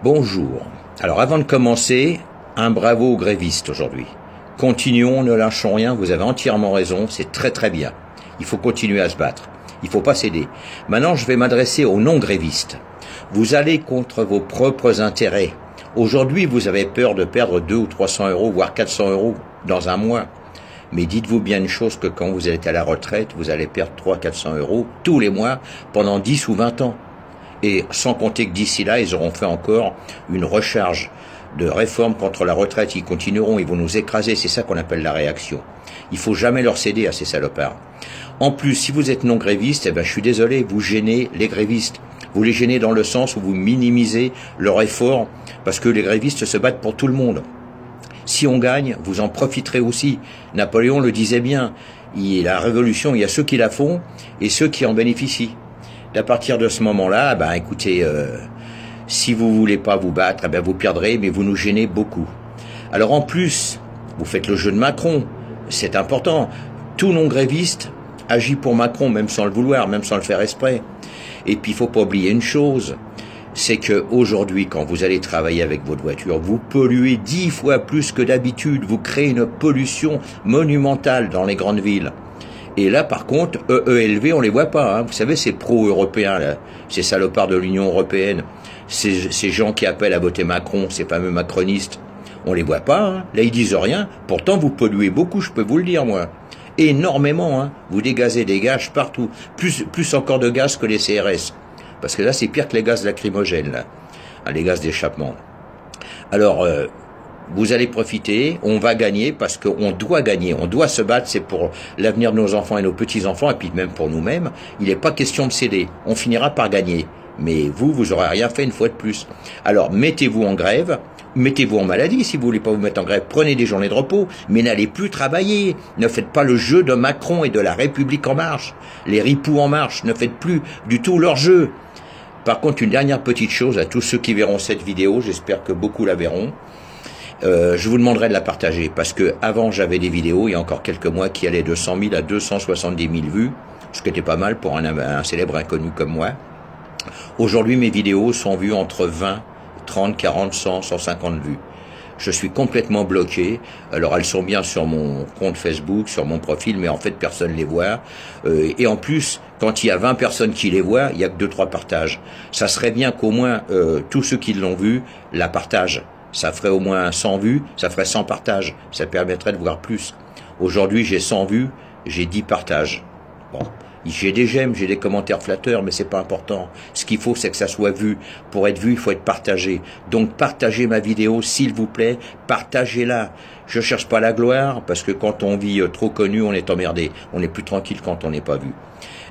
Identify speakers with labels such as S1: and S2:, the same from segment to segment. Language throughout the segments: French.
S1: Bonjour. Alors avant de commencer, un bravo aux grévistes aujourd'hui. Continuons, ne lâchons rien, vous avez entièrement raison, c'est très très bien. Il faut continuer à se battre, il ne faut pas céder. Maintenant je vais m'adresser aux non-grévistes. Vous allez contre vos propres intérêts. Aujourd'hui vous avez peur de perdre 200 ou 300 euros, voire 400 euros dans un mois. Mais dites-vous bien une chose, que quand vous êtes à la retraite, vous allez perdre 300-400 euros tous les mois pendant 10 ou 20 ans. Et sans compter que d'ici là, ils auront fait encore une recharge de réforme contre la retraite. Ils continueront, ils vont nous écraser. C'est ça qu'on appelle la réaction. Il faut jamais leur céder à ces salopards. En plus, si vous êtes non gréviste, je suis désolé, vous gênez les grévistes. Vous les gênez dans le sens où vous minimisez leur effort, parce que les grévistes se battent pour tout le monde. Si on gagne, vous en profiterez aussi. Napoléon le disait bien. La révolution, il y a ceux qui la font et ceux qui en bénéficient. À partir de ce moment-là, écoutez, si vous voulez pas vous battre, vous perdrez, mais vous nous gênez beaucoup. Alors en plus, vous faites le jeu de Macron, c'est important. Tout non-gréviste agit pour Macron, même sans le vouloir, même sans le faire exprès. Et puis il faut pas oublier une chose, c'est que aujourd'hui, quand vous allez travailler avec votre voiture, vous polluez 10 fois plus que d'habitude. Vous créez une pollution monumentale dans les grandes villes. Et là, par contre, EELV, on les voit pas. Vous savez, ces pro-européens, là, ces salopards de l'Union européenne, ces gens qui appellent à voter Macron, ces fameux macronistes, on les voit pas. Là, ils disent rien. Pourtant, vous polluez beaucoup, je peux vous le dire, moi. Énormément. Vous dégazez des gaz partout. Plus encore de gaz que les CRS. Parce que là, c'est pire que les gaz lacrymogènes, là. Les gaz d'échappement. Alors, vous allez profiter, on va gagner parce qu'on doit gagner, on doit se battre, c'est pour l'avenir de nos enfants et nos petits-enfants, et puis même pour nous-mêmes. Il n'est pas question de céder, on finira par gagner. Mais vous aurez rien fait une fois de plus. Alors, mettez-vous en grève, mettez-vous en maladie si vous voulez pas vous mettre en grève, prenez des journées de repos, mais n'allez plus travailler. Ne faites pas le jeu de Macron et de la République en marche. Les ripoux en marche, ne faites plus du tout leur jeu. Par contre, une dernière petite chose à tous ceux qui verront cette vidéo, j'espère que beaucoup la verront. Je vous demanderai de la partager, parce que avant j'avais des vidéos, il y a encore quelques mois, qui allaient de 100 000 à 270 000 vues, ce qui était pas mal pour un célèbre inconnu comme moi. Aujourd'hui, mes vidéos sont vues entre 20, 30, 40, 100, 150 vues. Je suis complètement bloqué. Alors elles sont bien sur mon compte Facebook, sur mon profil, mais en fait personne ne les voit. Et en plus, quand il y a 20 personnes qui les voient, il y a que 2-3 partages. Ça serait bien qu'au moins tous ceux qui l'ont vu la partagent. Ça ferait au moins 100 vues, ça ferait 100 partages. Ça permettrait de voir plus. Aujourd'hui, j'ai 100 vues, j'ai 10 partages. Bon, j'ai des j'aime, j'ai des commentaires flatteurs, mais c'est pas important. Ce qu'il faut, c'est que ça soit vu. Pour être vu, il faut être partagé. Donc, partagez ma vidéo, s'il vous plaît, partagez-la. Je cherche pas la gloire, parce que quand on vit trop connu, on est emmerdé. On est plus tranquille quand on n'est pas vu.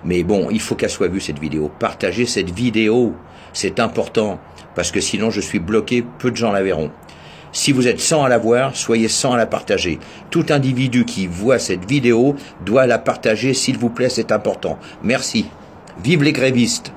S1: Mais bon, il faut qu'elle soit vue, cette vidéo. Partagez cette vidéo. C'est important, parce que sinon je suis bloqué, peu de gens la verront. Si vous êtes 100 à la voir, soyez 100 à la partager. Tout individu qui voit cette vidéo doit la partager, s'il vous plaît, c'est important. Merci. Vive les grévistes.